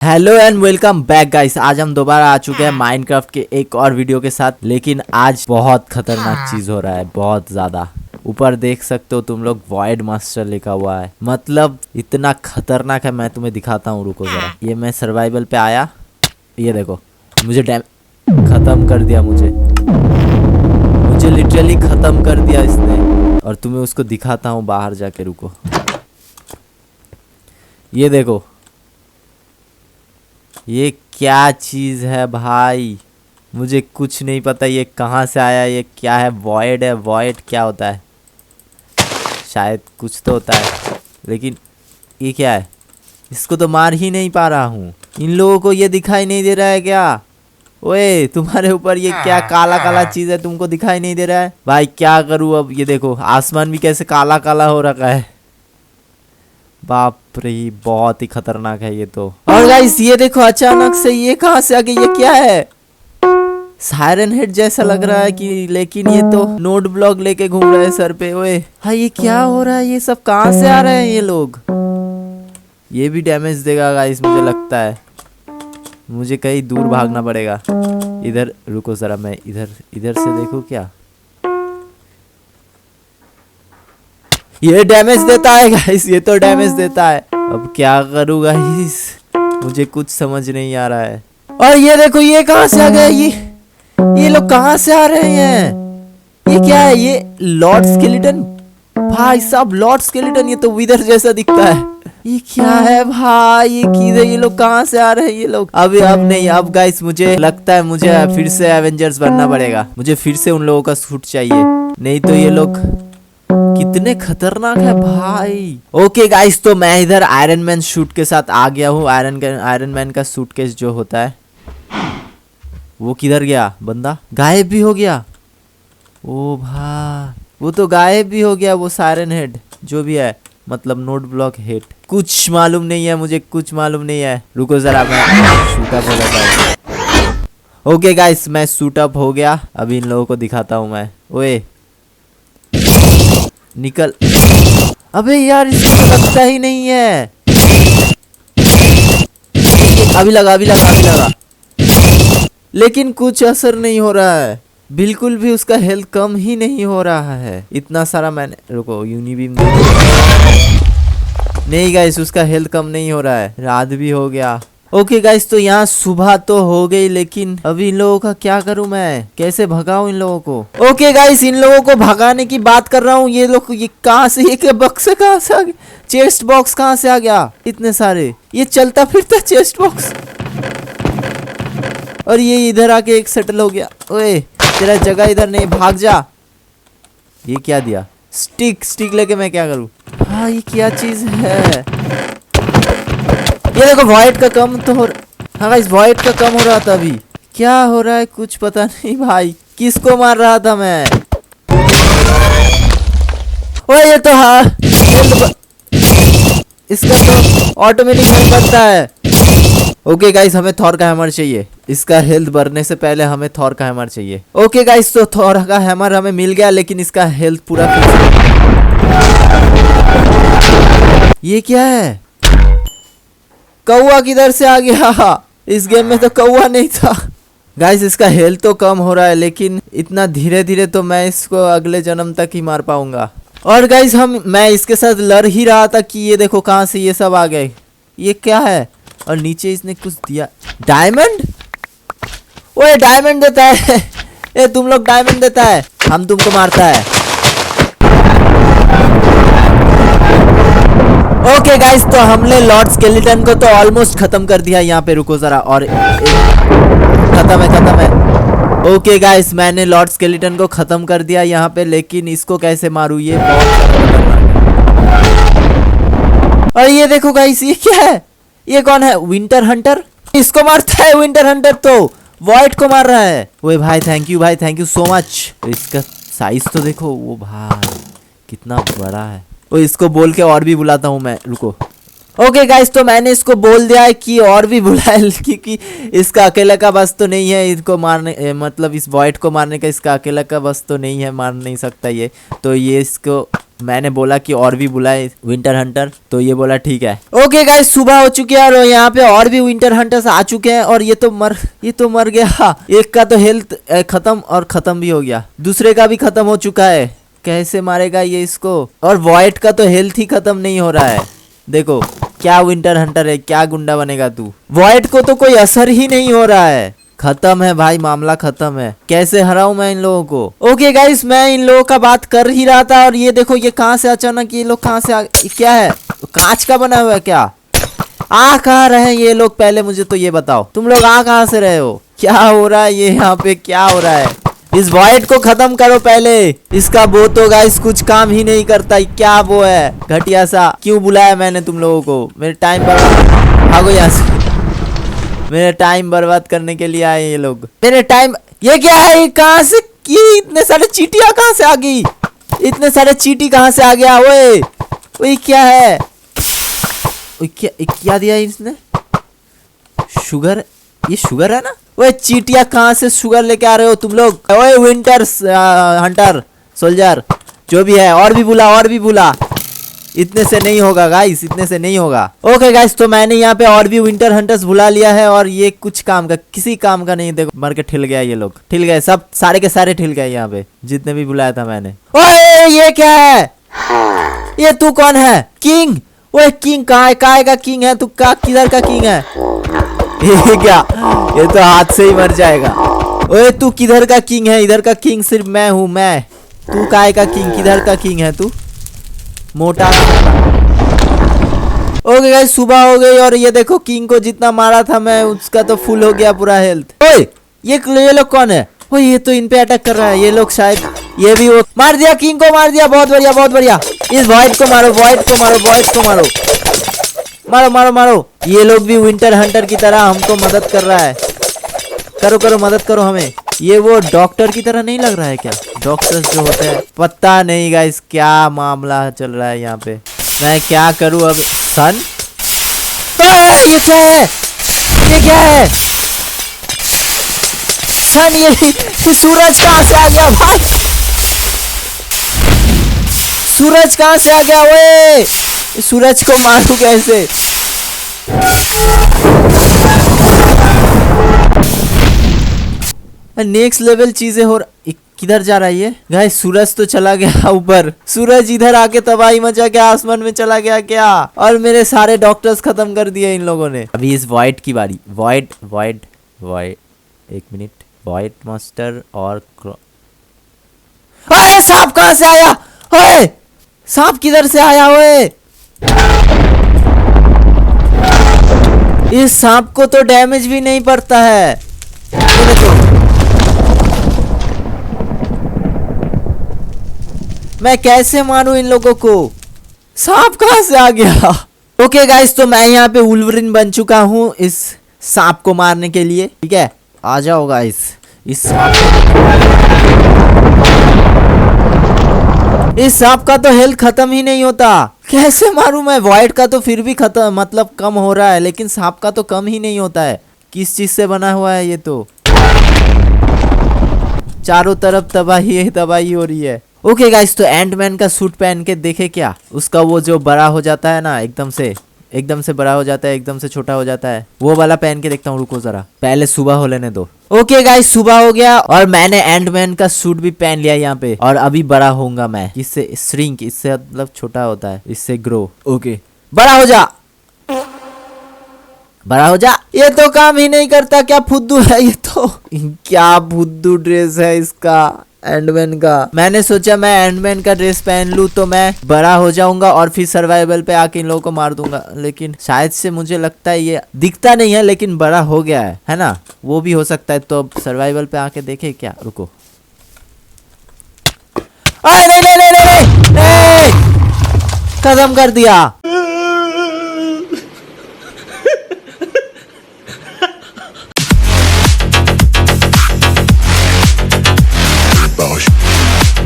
Hello and welcome back guys. आज हम दोबारा आ चुके हैं माइनक्राफ्ट के एक और वीडियो के साथ। लेकिन आज बहुत खतरनाक चीज हो रहा है, बहुत ज्यादा। ऊपर देख सकते हो तुम लोग, वॉइड मास्टर लिखा हुआ है। मतलब इतना खतरनाक है, मैं तुम्हें दिखाता हूँ, रुको जरा। ये मैं सर्वाइवल पे आया, ये देखो मुझे खत्म कर दिया। मुझे लिटरली खत्म कर दिया इसने। और तुम्हें उसको दिखाता हूँ बाहर जाके, रुको। ये देखो, ये क्या चीज है भाई, मुझे कुछ नहीं पता ये कहाँ से आया। ये क्या है? वॉइड है। वॉइड क्या होता है? शायद कुछ तो होता है, लेकिन ये क्या है? इसको तो मार ही नहीं पा रहा हूँ। इन लोगों को ये दिखाई नहीं दे रहा है क्या? ओए, तुम्हारे ऊपर ये क्या काला काला चीज है, तुमको दिखाई नहीं दे रहा है? भाई क्या करूँ अब? ये देखो, आसमान भी कैसे काला काला हो रखा है। बाप रे, बहुत ही खतरनाक है ये तो। और गाइस ये देखो, अचानक से ये कहां से आ गई? ये क्या है? सायरन हेड जैसा लग रहा है कि, लेकिन ये तो नोट ब्लॉक लेके घूम रहा है सर पे। ओए हाँ, ये क्या हो रहा है? ये सब कहां से आ रहे हैं ये लोग? ये भी डैमेज देगा गाइस, मुझे लगता है। मुझे कहीं दूर भागना पड़ेगा। इधर रुको जरा, मैं इधर से देखूं क्या। ये डैमेज देता है गाइस, ये तो डैमेज देता है। अब क्या करूँ गाइस, मुझे कुछ समझ नहीं आ रहा है। और ये देखो, ये कहां से आ गया? ये लोग कहां से आ रहे हैं? ये क्या है? ये लॉर्ड स्केलेटन। भाई साहब, लॉर्ड स्केलेटन, ये तो विदर जैसा दिखता है। ये क्या है भाई? ये किधर? ये लोग कहां से आ रहे हैं ये लोग? अब नहीं, अब गाइस मुझे लगता है मुझे फिर से एवेंजर्स बनना पड़ेगा। मुझे फिर से उन लोगों का सूट चाहिए, नहीं तो ये लोग कितने खतरनाक है भाई। ओके गाइस, तो मैं इधर आयरन मैन सूट के साथ आ गया हूँ। आयरन मैन का सूटकेस जो होता है, वो किधर गया? बंदा गायब भी हो गया। ओ भाई, वो तो गायब भी हो गया। वो सायरन हेड जो भी है, मतलब नोट ब्लॉक हेड, कुछ मालूम नहीं है मुझे, कुछ मालूम नहीं है। रुको जरा, मैं सूट अप हो जाता हूँ। ओके गाइस, मैं सूट अप हो गया। अभी इन लोगों को दिखाता हूँ मैं। ओए निकल। अबे यार, इसको तो लगता ही नहीं है। अभी लगा, लेकिन कुछ असर नहीं हो रहा है। बिल्कुल भी उसका हेल्थ कम ही नहीं हो रहा है। इतना सारा मैंने, रुको, यूनिबीम नहीं गाइस, उसका हेल्थ कम नहीं हो रहा है। रात भी हो गया। ओके गाइस, तो यहाँ सुबह तो हो गई, लेकिन अभी इन लोगों का क्या करूं मैं? कैसे भगाऊं इन लोगों को? ओके गाइस, इन लोगों को भगाने की बात कर रहा हूँ। ये लोग, ये कहाँ से, ये बक्स कहाँ से आ गया? चेस्ट बॉक्स कहाँ से आ गया इतने सारे? ये चलता फिरता चेस्ट बॉक्स। और ये इधर आके एक सेटल हो गया। ओए, तेरा जगह इधर नहीं, भाग जा। ये क्या दिया? स्टिक लेके मैं क्या करूं? हाँ, ये क्या चीज है? ये देखो, वॉइड का कम तो हो हाँ गाइस, वॉइड का कम हो रहा था। अभी क्या हो रहा है कुछ पता नहीं भाई। किसको मार रहा था मैं? ओए, ये तो हाँ, इसका तो ऑटोमेटिक नहीं बनता है। ओके गाइस, हमें थॉर का हैमर चाहिए। इसका हेल्थ बढ़ने से पहले हमें थॉर का हैमर चाहिए। ओके गाइस, तो थॉर का हैमर हमें मिल गया, लेकिन इसका हेल्थ पूरा ये क्या है? कौवा किधर से आ गया? इस गेम में तो कौवा नहीं था। गाइस, इसका हेल्थ तो कम हो रहा है, लेकिन इतना धीरे धीरे तो मैं इसको अगले जन्म तक ही मार पाऊंगा। और गाइस, मैं इसके साथ लड़ ही रहा था कि ये देखो कहां से ये सब आ गए। ये क्या है? और नीचे इसने कुछ दिया। डायमंड? ओए, डायमंड देता है। ए, तुम लोग डायमंड देता है, हम तुमको मारता है। ओके गाइस, तो हमने लॉर्ड स्केलेटन को तो ऑलमोस्ट खत्म कर दिया। यहाँ पे रुको जरा, और खत्म है। ओके गाइस, मैंने लॉर्ड स्केलेटन को खत्म कर दिया यहाँ पे, लेकिन इसको कैसे मारूं? ये और ये देखो गाइस, ये क्या है? ये कौन है? Winter Hunter. इसको मारता है विंटर हंटर, तो वॉइड को मार रहा है। ओए भाई, थैंक यू सो मच। इसका साइज तो देखो, वो भाई कितना बड़ा है। ओ, इसको बोल के और भी बुलाता हूँ मैं, रुको। ओके गाइस, तो मैंने इसको बोल दिया है कि और भी बुलाए क्योंकि इसका अकेला का बस तो नहीं है इनको मारने, मतलब इस वॉइड को मारने का इसका अकेला का बस तो नहीं है, मार नहीं सकता ये। तो ये इसको मैंने बोला कि और भी बुलाए विंटर हंटर, तो ये बोला ठीक है। ओके गाइस, सुबह हो चुकी है और यहाँ पे और भी विंटर हंटर्स आ चुके हैं और ये तो मर गया। एक का तो हेल्थ खत्म और खत्म भी हो गया, दूसरे का भी खत्म हो चुका है। कैसे मारेगा ये इसको? और वॉइड का तो हेल्थ ही खत्म नहीं हो रहा है। देखो क्या विंटर हंटर है, क्या गुंडा बनेगा तू। वॉइड को तो कोई असर ही नहीं हो रहा है। खत्म है भाई, मामला खत्म है। कैसे हराऊं मैं इन लोगों को? ओके गाइस, मैं इन लोगों का बात कर ही रहा था और ये देखो ये कहां से अचानक ये लोग कहां से क्या है? कांच का बना हुआ है क्या? आ कहाँ रहे हैं ये लोग? पहले मुझे तो ये बताओ, तुम लोग आ कहां से रहे हो? क्या हो रहा है ये यहाँ पे, क्या हो रहा है? इस वॉइड को खत्म करो पहले। इसका वो तो गाइस कुछ काम ही नहीं करता। क्या वो है घटिया सा? क्यों बुलाया मैंने तुम लोगों को? मेरे टाइम बर्बाद, भागो यहाँ से। मेरे टाइम बर्बाद करने के लिए आए ये लोग। मेरे टाइम, ये क्या है? कहाँ से ये इतने सारे चीटियां कहाँ से आ गई? इतने सारे चीटी कहाँ से आ गया? ओए ओए क्या है? ओए क्या दिया इसने? शुगर, ये शुगर है ना? ओए चीटियां कहाँ से शुगर लेके आ रहे हो तुम लोग? ओए विंटर हंटर सोल्जर जो भी है, और भी बुला। इतने से नहीं होगा गाइस, इतने से नहीं होगा। ओके गाइस, तो मैंने यहाँ पे और भी विंटर हंटर्स बुला लिया है और ये कुछ काम का, किसी काम का नहीं। देखो मर के ठिल गया, ये लोग ठिल गए, सब सारे के सारे ठिल गए यहाँ पे, जितने भी बुलाया था मैंने। ओए ये क्या है? ये तू कौन है? किंग? ओए किंग कहाँ का किंग है तू? किधर का किंग है ये? क्या ये तो हाथ से ही मर जाएगा। ओए तू किधर का किंग है? इधर का किंग सिर्फ मैं हूँ, मैं। तू काय का किंग? किधर का किंग है तू? मोटा। ओके गाइस, सुबह हो गई और ये देखो किंग को जितना मारा था मैं उसका तो फुल हो गया पूरा हेल्थ। ओए ये लोग कौन है? ओए ये तो इन पे अटैक कर रहा है। ये लोग शायद, ये भी वो मार दिया, किंग को मार दिया। बहुत बढ़िया बहुत बढ़िया। इस वॉइड को मारो, वॉइड को मारो, मारो। ये लोग भी विंटर हंटर की तरह हमको मदद कर रहा है। करो मदद करो हमें। ये वो डॉक्टर की तरह नहीं लग रहा है क्या? डॉक्टर्स जो होते हैं, पता नहीं गाइस क्या मामला चल रहा है यहाँ पे। मैं क्या करूँ अब? सन, ये क्या है? ये क्या है? सन, ये सूरज कहाँ से आ गया भाई? सूरज कहाँ से आ गया? ओए सूरज को मारूं कैसे? नेक्स्ट लेवल चीजें हो रहा। किधर जा रहा है ये गाइस? सूरज तो चला गया ऊपर। सूरज इधर आके तबाही मचा के आसमान में चला गया क्या? और मेरे सारे डॉक्टर्स खत्म कर दिए इन लोगों ने। अभी इस वॉइड की बारी। वॉइड एक मिनट। वॉइड मास्टर और अरे सांप कहाँ से आया? ओए सांप किधर से आया? ओए इस सांप को तो डैमेज भी नहीं पड़ता है। मैं कैसे मारूं इन लोगों को? सांप कहां से आ गया? ओके गाइस, तो मैं यहाँ पे वुल्वरिन बन चुका हूँ इस सांप को मारने के लिए। ठीक है, आ जाओ गाइस। इस सांप का तो हेल्थ खत्म ही नहीं होता। कैसे मारूं मैं? वॉइड का तो फिर भी खत्म, मतलब कम हो रहा है, लेकिन सांप का तो कम ही नहीं होता है। किस चीज से बना हुआ है ये? तो चारों तरफ तबाही हो रही है। ओके गाइस, तो एंटमैन का सूट पहन के देखे क्या? उसका वो जो बड़ा हो जाता है ना, एकदम से बड़ा हो जाता है, एकदम से छोटा हो जाता है, वो वाला पहन के देखता हूँ। रुको जरा, पहले सुबह हो लेने दो। ओके गाइस, सुबह हो गया और मैंने एंटमैन का सूट भी पहन लिया यहाँ पे। और अभी बड़ा होऊंगा मैं। इससे श्रिंक, इससे मतलब छोटा होता है, इससे ग्रो। ओके, बड़ा हो जा। ये तो काम ही नहीं करता। क्या फुद्दू है ये तो? क्या फुद्दू ड्रेस है इसका एंडमैन का। मैंने सोचा मैं एंडमैन का ड्रेस पहन लूं तो मैं बड़ा हो जाऊंगा और फिर सर्वाइवल पे आके इन लोगों को मार दूंगा, लेकिन शायद से मुझे लगता है ये दिखता नहीं है लेकिन बड़ा हो गया है ना? वो भी हो सकता है। तो अब सर्वाइवल पे आके देखे क्या? रुको, नहीं, खत्म कर दिया।